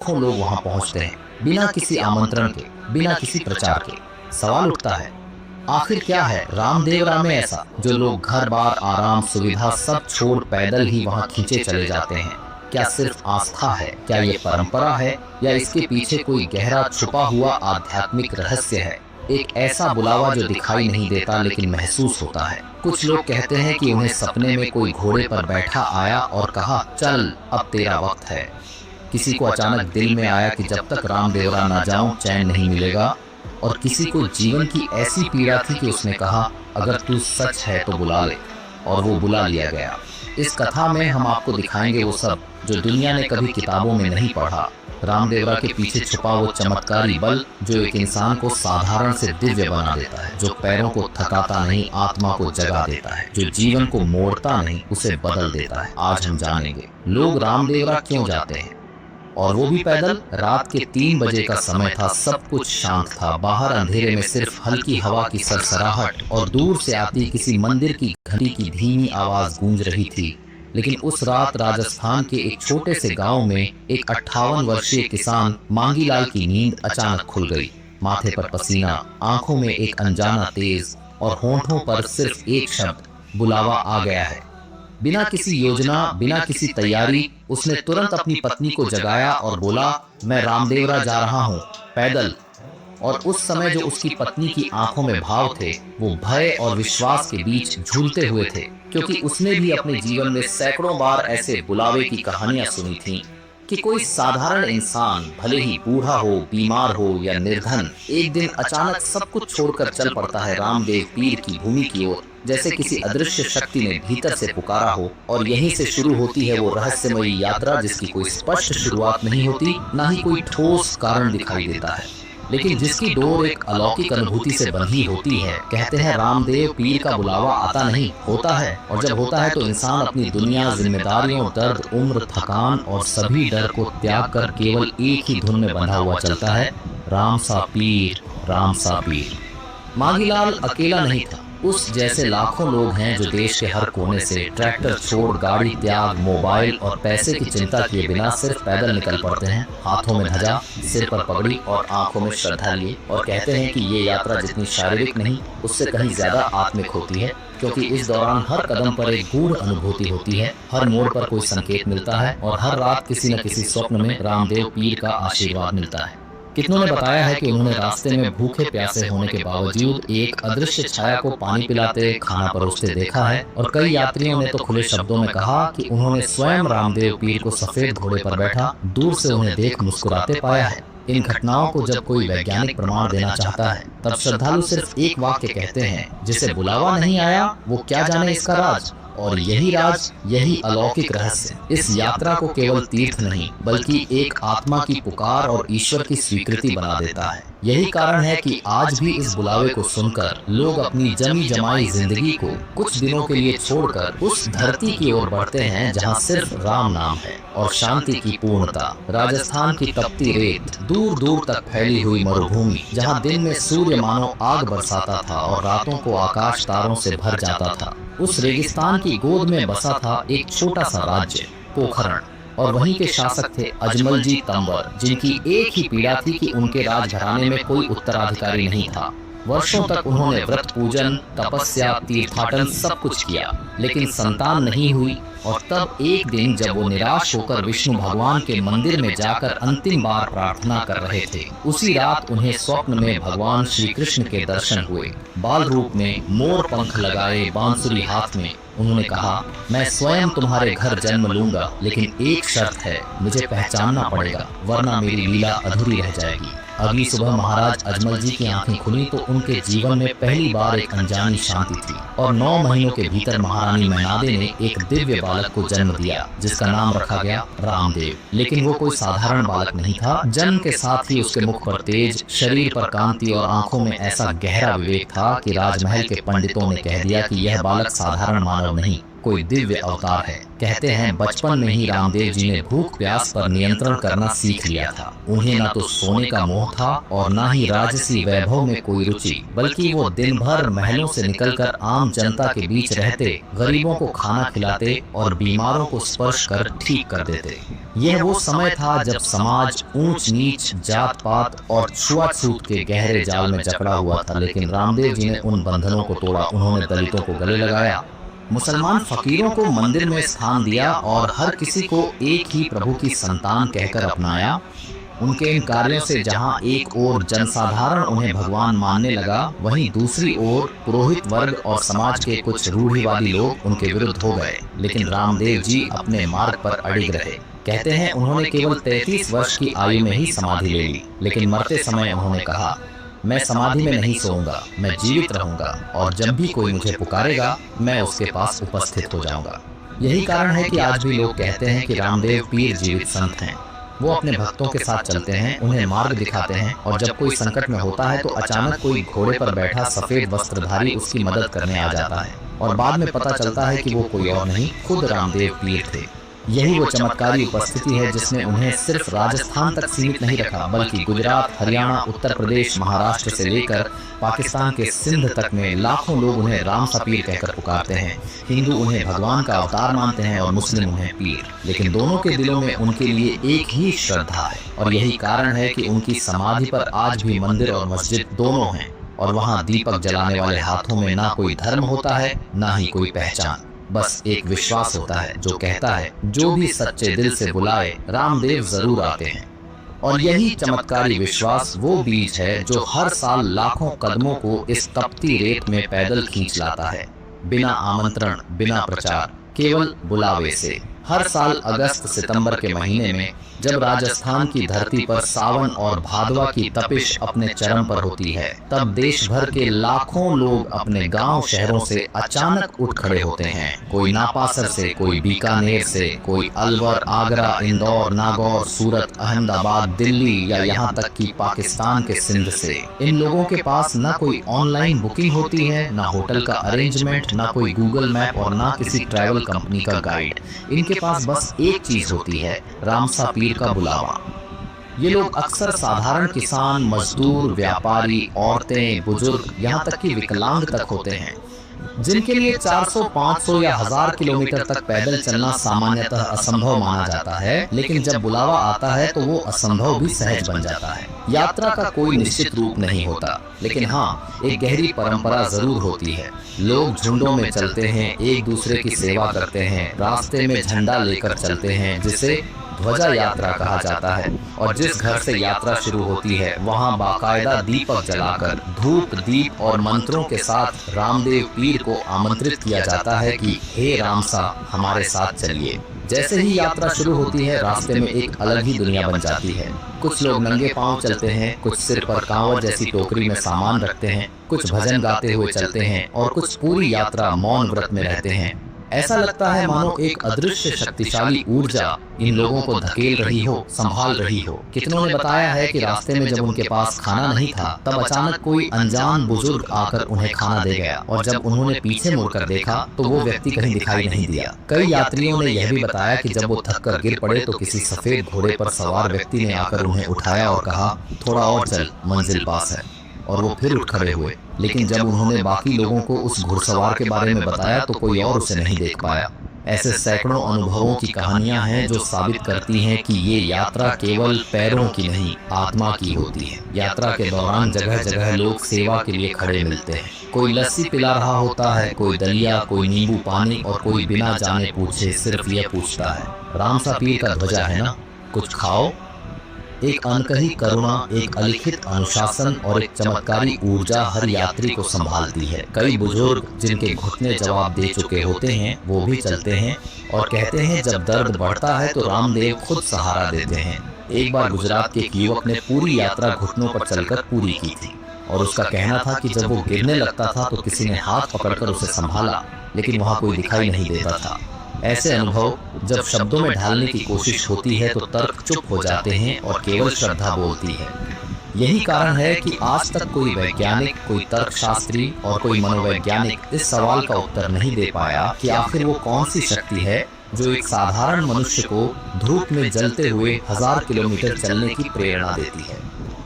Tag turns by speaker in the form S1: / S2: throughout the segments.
S1: लाखों लोग वहां पहुंचते हैं, बिना किसी आमंत्रण के, बिना किसी प्रचार के। सवाल उठता है, आखिर क्या है रामदेवरा में ऐसा जो लोग घर बार, आराम, सुविधा सब छोड़ पैदल ही वहां खींचे चले जाते हैं? क्या सिर्फ आस्था है? क्या ये परंपरा है, या इसके पीछे कोई गहरा छुपा हुआ आध्यात्मिक रहस्य है? एक ऐसा बुलावा जो दिखाई नहीं देता लेकिन महसूस होता है। कुछ लोग कहते हैं कि उन्हें सपने में कोई घोड़े पर बैठा आया और कहा, चल अब तेरा वक्त है। किसी को अचानक दिल में आया कि जब तक रामदेवरा ना जाऊं चैन नहीं मिलेगा। और किसी को जीवन की ऐसी पीड़ा थी कि उसने कहा, अगर तू सच है तो बुला ले, और वो बुला लिया गया। इस कथा में हम आपको दिखाएंगे वो सब जो दुनिया ने कभी किताबों में नहीं पढ़ा। रामदेवरा के पीछे छुपा वो चमत्कारी बल जो एक इंसान को साधारण से दिव्य बना देता है, जो पैरों को थकाता नहीं, आत्मा को जगा देता है, जो जीवन को मोड़ता नहीं, उसे बदल देता है। आज हम जानेंगे लोग रामदेवरा क्यों जाते हैं, और वो भी पैदल। रात के 3 बजे का समय था, सब कुछ शांत था। बाहर अंधेरे में सिर्फ हल्की हवा की सरसराहट और दूर से आती किसी मंदिर की घंटी की धीमी आवाज गूंज रही थी। लेकिन उस रात राजस्थान के एक छोटे से गांव में एक 58 वर्षीय किसान मांगीलाल की नींद अचानक खुल गई। माथे पर पसीना, आंखों में एक अनजाना तेज, और होंठों पर सिर्फ एक शब्द, बुलावा आ गया है। बिना किसी योजना, बिना किसी तैयारी, उसने तुरंत अपनी पत्नी को जगाया और बोला, मैं रामदेवरा जा रहा हूँ, पैदल। और उस समय जो उसकी पत्नी की आंखों में भाव थे, वो भय और विश्वास के बीच झूलते हुए थे, क्योंकि उसने भी अपने जीवन में सैकड़ों बार ऐसे बुलावे की कहानियां सुनी थीं कि कोई साधारण इंसान, भले ही बूढ़ा हो, बीमार हो या निर्धन, एक दिन अचानक सब कुछ छोड़कर चल पड़ता है रामदेव पीर की भूमि की ओर, जैसे किसी अदृश्य शक्ति ने भीतर से पुकारा हो। और यहीं से शुरू होती है वो रहस्यमयी यात्रा जिसकी कोई स्पष्ट शुरुआत नहीं होती, ना ही कोई ठोस कारण दिखाई देता है, लेकिन जिसकी डोर एक अलौकिक अनुभूति से बंधी होती है। कहते हैं रामदेव पीर का बुलावा आता नहीं, होता है, और जब होता है तो इंसान अपनी दुनिया, जिम्मेदारियों, दर्द, उम्र, थकान और सभी डर को त्याग कर केवल एक ही धुन में बंधा हुआ चलता है, राम सा पीर, राम सा पीर। मांगीलाल अकेला नहीं था, उस जैसे लाखों लोग हैं जो देश के हर कोने से ट्रैक्टर छोड़, गाड़ी त्याग, मोबाइल और पैसे की चिंता किए बिना सिर्फ पैदल निकल पड़ते हैं, हाथों में ध्वजा, सिर पर पगड़ी और आंखों में श्रद्धा लिए। और कहते हैं कि ये यात्रा जितनी शारीरिक नहीं, उससे कहीं ज्यादा आत्मिक होती है, क्योंकि इस दौरान हर कदम पर एक गूढ़ अनुभूति होती है, हर मोड़ पर कोई संकेत मिलता है, और हर रात किसी न किसी स्वप्न में रामदेव पीर का आशीर्वाद मिलता है। कितनों ने बताया है कि उन्होंने रास्ते में भूखे प्यासे होने के बावजूद एक अदृश्य छाया को पानी पिलाते, खाना परोसते देखा है, और कई यात्रियों ने तो खुले शब्दों में कहा कि उन्होंने स्वयं रामदेव पीर को सफेद घोड़े पर बैठा दूर से उन्हें देख मुस्कुराते पाया है। इन घटनाओं को जब कोई वैज्ञानिक प्रमाण देना चाहता है, तब श्रद्धालु सिर्फ एक वाक्य कहते हैं, जिसे बुलावा नहीं आया वो क्या जाने इसका राज। और यही राज, यही अलौकिक रहस्य इस यात्रा को केवल तीर्थ नहीं, बल्कि एक आत्मा की पुकार और ईश्वर की स्वीकृति बना देता है। यही कारण है कि आज भी इस बुलावे को सुनकर लोग अपनी जमी जमाई जिंदगी को कुछ दिनों के लिए छोड़कर उस धरती की ओर बढ़ते हैं जहां सिर्फ राम नाम है और शांति की पूर्णता। राजस्थान की तपती रेत, दूर दूर तक फैली हुई मरुभूमि, जहां दिन में सूर्य मानो आग बरसाता था और रातों को आकाश तारों से भर जाता था, उस रेगिस्तान की गोद में बसा था एक छोटा सा राज्य, पोखरण। और वहीं के शासक थे अजमल जी तंवर, जिनकी एक ही पीड़ा थी कि उनके राजघराने में कोई उत्तराधिकारी नहीं था। वर्षों तक उन्होंने व्रत पूजन, तपस्या, तीर्थाटन सब कुछ किया, लेकिन संतान नहीं हुई। और तब एक दिन जब वो निराश होकर विष्णु भगवान के मंदिर में जाकर अंतिम बार प्रार्थना कर रहे थे, उसी रात उन्हें स्वप्न में भगवान श्री कृष्ण के दर्शन हुए। बाल रूप में, मोर पंख लगाए, बांसुरी हाथ में। उन्होंने कहा, मैं स्वयं तुम्हारे घर जन्म लूंगा, लेकिन एक शर्त है, मुझे पहचानना पड़ेगा, वरना मेरी लीला अधूरी रह जाएगी। अगली सुबह महाराज अजमल जी की आंखें खुली तो उनके जीवन में पहली बार एक अनजानी शांति थी, और 9 महीनों के भीतर महारानी मैनादे ने एक दिव्य बालक को जन्म दिया, जिसका नाम रखा गया रामदेव। लेकिन वो कोई साधारण बालक नहीं था। जन्म के साथ ही उसके मुख पर तेज, शरीर पर कांति और आंखों में ऐसा गहरा विवेक था कि राजमहल के पंडितों ने कह दिया कि यह बालक साधारण मानव नहीं, कोई दिव्य अवतार है। कहते हैं बचपन में ही रामदेव जी ने भूख प्यास पर नियंत्रण करना सीख लिया था। उन्हें ना तो सोने का मोह था और ना ही राजसी वैभव में कोई रुचि, बल्कि वो दिन भर महलों से निकलकर आम जनता के बीच रहते, गरीबों को खाना खिलाते और बीमारों को स्पर्श कर ठीक कर देते। यह वो समय था जब समाज ऊंच नीच, जात पात और छुआछूत के गहरे जाल में जकड़ा हुआ था, लेकिन रामदेव जी ने उन बंधनों को तोड़ा। उन्होंने दलितों को गले लगाया, मुसलमान फकीरों को मंदिर में स्थान दिया और हर किसी को एक ही प्रभु की संतान कहकर अपनाया। उनके इन कार्यों से जहां एक ओर जनसाधारण उन्हें भगवान मानने लगा, वहीं दूसरी ओर पुरोहित वर्ग और समाज के कुछ रूढ़िवादी लोग उनके विरुद्ध हो गए। लेकिन रामदेव जी अपने मार्ग पर अड़िग रहे। कहते हैं उन्होंने केवल 33 वर्ष की आयु में ही समाधि ले ली, लेकिन मरते समय उन्होंने कहा, मैं समाधि में नहीं सोऊंगा, मैं जीवित रहूंगा और जब भी कोई मुझे पुकारेगा मैं उसके पास उपस्थित हो जाऊंगा। यही कारण है कि आज भी लोग कहते हैं कि रामदेव पीर जीवित संत हैं। वो अपने भक्तों के साथ चलते हैं, उन्हें मार्ग दिखाते हैं और जब कोई संकट में होता है तो अचानक कोई घोड़े पर बैठा सफेद वस्त्रधारी उसकी मदद करने आ जाता है और बाद में पता चलता है कि वो कोई और नहीं, खुद रामदेव पीर थे। यही वो चमत्कारी उपस्थिति है जिसने उन्हें सिर्फ राजस्थान तक सीमित नहीं रखा, बल्कि गुजरात, हरियाणा, उत्तर प्रदेश, महाराष्ट्र से लेकर पाकिस्तान के सिंध तक में लाखों लोग उन्हें राम सा पीर कहकर पुकारते हैं। हिंदू उन्हें भगवान का अवतार मानते हैं और मुस्लिम उन्हें पीर, लेकिन दोनों के दिलों में उनके लिए एक ही श्रद्धा है और यही कारण है कि उनकी समाधि पर आज भी मंदिर और मस्जिद दोनों हैं और वहाँ दीपक जलाने वाले हाथों में ना कोई धर्म होता है, ना ही कोई पहचान, बस एक विश्वास होता है जो कहता है जो भी सच्चे दिल से बुलाए रामदेव जरूर आते हैं। और यही चमत्कारी विश्वास वो बीज है जो हर साल लाखों कदमों को इस तपती रेत में पैदल खींच लाता है, बिना आमंत्रण, बिना प्रचार, केवल बुलावे से। हर साल अगस्त सितंबर के महीने में जब राजस्थान की धरती पर सावन और भादवा की तपिश अपने चरम पर होती है, तब देश भर के लाखों लोग अपने गांव शहरों से अचानक उठ खड़े होते हैं। कोई नापासर से, कोई बीकानेर से, कोई अलवर, आगरा, इंदौर, नागौर, सूरत, अहमदाबाद, दिल्ली या यहाँ तक कि पाकिस्तान के सिंध से। इन लोगों के पास ना कोई ऑनलाइन बुकिंग होती है, ना होटल का अरेंजमेंट, ना कोई गूगल मैप और ना किसी ट्रैवल कंपनी का गाइड। इनके पास बस एक चीज होती है, रामसा पीर का बुलावा। ये लोग अक्सर साधारण किसान, मजदूर, व्यापारी, औरतें, बुजुर्ग, यहाँ तक कि विकलांग तक होते हैं, जिनके लिए 400, 500 या 1000 किलोमीटर तक पैदल चलना सामान्यतः असंभव माना जाता है, लेकिन जब बुलावा आता है तो वो असंभव भी सहज बन जाता है। यात्रा का कोई निश्चित रूप नहीं होता, लेकिन हाँ, एक गहरी परंपरा जरूर होती है। लोग झुंडों में चलते हैं, एक दूसरे की सेवा करते हैं, रास्ते में झंडा लेकर चलते हैं जिसे ध्वजा यात्रा कहा जाता है, और जिस घर से यात्रा शुरू होती है वहाँ बाकायदा दीपक जलाकर धूप, दीप और मंत्रों के साथ रामदेव पीर को आमंत्रित किया जाता है कि हे रामसा, हमारे साथ चलिए। जैसे ही यात्रा शुरू होती है, रास्ते में एक अलग ही दुनिया बन जाती है। कुछ लोग नंगे पांव चलते हैं, कुछ सिर पर कांवड़ जैसी टोकरी में सामान रखते हैं, कुछ भजन गाते हुए चलते हैं और कुछ पूरी यात्रा मौन व्रत में रहते हैं। ऐसा लगता है मानो एक अदृश्य शक्तिशाली ऊर्जा इन लोगों को धकेल रही हो, संभाल रही हो। कितनों ने बताया है कि रास्ते में जब उनके पास खाना नहीं था, तब अचानक कोई अनजान बुजुर्ग आकर उन्हें खाना दे गया और जब उन्होंने पीछे मुड़कर देखा तो वो व्यक्ति कहीं दिखाई नहीं दिया। कई यात्रियों ने यह भी बताया कि जब वो थककर गिर पड़े तो किसी सफेद घोड़े पर सवार व्यक्ति ने आकर उन्हें उठाया और कहा, थोड़ा और चल, मंजिल पास है, और वो फिर उठ खड़े हुए। लेकिन जब उन्होंने बाकी लोगों को उस घुड़सवार के बारे में बताया तो कोई और उसे नहीं देख पाया। ऐसे सैकड़ों अनुभवों की कहानियां हैं जो साबित करती हैं कि ये यात्रा केवल पैरों की नहीं, आत्मा की होती है। यात्रा के दौरान जगह जगह लोग सेवा के लिए खड़े मिलते हैं। कोई लस्सी पिला रहा होता है, कोई दलिया, कोई नींबू पानी और कोई बिना जाने पूछे सिर्फ यह पूछता है, रामसा पीर का ध्वजा है ना, कुछ खाओ। एक अनकही करुणा, एक अलिखित अनुशासन और एक चमत्कारी ऊर्जा हर यात्री को संभालती है। कई बुजुर्ग जिनके घुटने जवाब दे चुके होते हैं वो भी चलते हैं और कहते हैं जब दर्द बढ़ता है तो रामदेव खुद सहारा देते हैं। एक बार गुजरात के एक युवक ने पूरी यात्रा घुटनों पर चलकर पूरी की थी और उसका कहना था कि जब वो गिरने लगता था तो किसी ने हाथ पकड़कर उसे संभाला, लेकिन वहाँ कोई दिखाई नहीं देता था। ऐसे अनुभव जब शब्दों में ढालने की कोशिश होती है तो तर्क चुप हो जाते हैं और केवल श्रद्धा बोलती है। यही कारण है कि आज तक कोई वैज्ञानिक, कोई तर्कशास्त्री और कोई मनोवैज्ञानिक इस सवाल का उत्तर नहीं दे पाया कि आखिर वो कौन सी शक्ति है जो एक साधारण मनुष्य को धूप में जलते हुए 1000 किलोमीटर चलने की प्रेरणा देती है।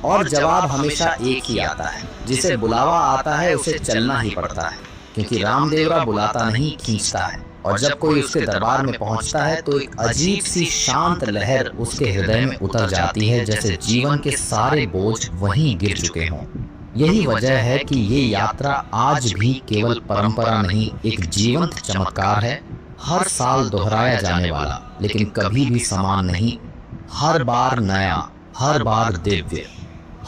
S1: और जवाब हमेशा एक ही आता है, जिसे बुलावा आता है उसे चलना ही पड़ता है, क्योंकि रामदेवरा बुलाता नहीं, खींचता है। और जब कोई उसके दरबार में पहुंचता है तो एक अजीब सी शांत लहर उसके हृदय में उतर जाती है, जैसे जीवन के सारे बोझ वहीं गिर चुके हों। यही वजह है कि ये यात्रा आज भी केवल परंपरा नहीं, एक जीवंत चमत्कार है, हर साल दोहराया जाने वाला, लेकिन कभी भी समान नहीं, हर बार नया, हर बार दिव्य।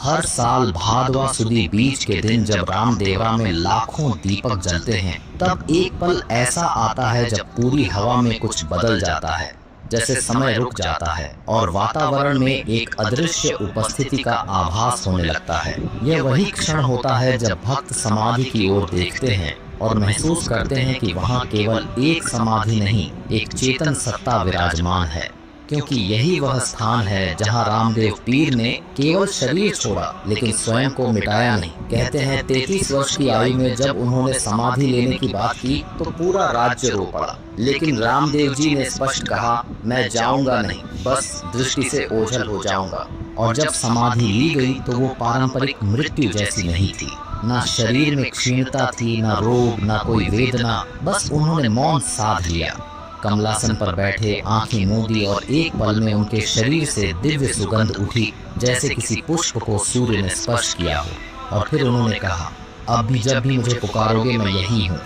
S1: हर साल भादवा सुदी बीज के दिन जब रामदेवरा में लाखों दीपक जलते हैं, तब एक पल ऐसा आता है जब पूरी हवा में कुछ बदल जाता है, जैसे समय रुक जाता है और वातावरण में एक अदृश्य उपस्थिति का आभास होने लगता है। यह वही क्षण होता है जब भक्त समाधि की ओर देखते हैं और महसूस करते हैं कि वहाँ केवल एक समाधि नहीं, एक चेतन सत्ता विराजमान है, क्योंकि यही वह स्थान है जहां रामदेव पीर ने केवल शरीर छोड़ा लेकिन स्वयं को मिटाया नहीं। कहते हैं 33 वर्ष की आयु में जब उन्होंने समाधि लेने की बात की तो पूरा राज्य रो पड़ा, लेकिन रामदेव जी ने स्पष्ट कहा, मैं जाऊंगा नहीं, बस दृष्टि से ओझल हो जाऊंगा। और जब समाधि ली गई तो वो पारंपरिक मृत्यु जैसी नहीं थी, ना शरीर में क्षीणता थी, ना रोग, ना कोई वेदना, बस उन्होंने मौन साध लिया। कमलासन पर बैठे, आंखें मूंदी, और एक पल में उनके शरीर से दिव्य सुगंध उठी, जैसे किसी पुष्प को सूर्य ने स्पर्श किया हो। और फिर उन्होंने कहा, अब भी जब भी मुझे पुकारोगे मैं यही हूँ।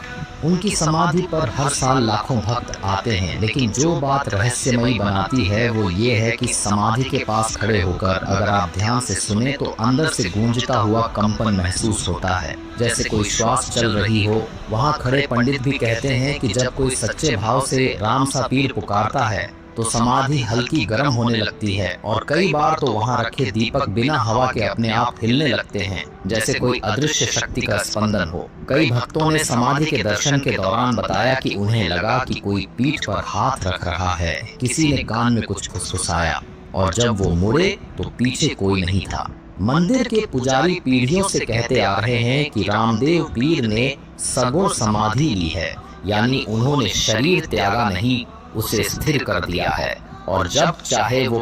S1: उनकी समाधि पर हर साल लाखों भक्त आते हैं, लेकिन जो बात रहस्यमयी बनाती है वो ये है कि समाधि के पास खड़े होकर अगर आप ध्यान से सुने तो अंदर से गूंजता हुआ कंपन महसूस होता है, जैसे कोई श्वास चल रही हो। वहाँ खड़े पंडित भी कहते हैं कि जब कोई सच्चे भाव से राम सा पीर पुकारता है तो समाधि हल्की गर्म होने लगती है, और कई बार तो वहाँ रखे दीपक बिना हवा के अपने आप हिलने लगते हैं, जैसे कोई अदृश्य शक्ति का स्पंदन हो। कई भक्तों ने समाधि के दर्शन के दौरान बताया कि उन्हें लगा कि कोई पीठ पर हाथ रख रहा है, किसी ने कान में कुछ फुसफुसाया, और जब वो मुड़े तो पीछे कोई नहीं था। मंदिर के पुजारी पीढ़ियों से कहते आ रहे हैं कि रामदेव पीर ने सगुण समाधि ली है, यानी उन्होंने शरीर त्यागा नहीं, उसे स्थिर कर दिया है, और जब चाहे वो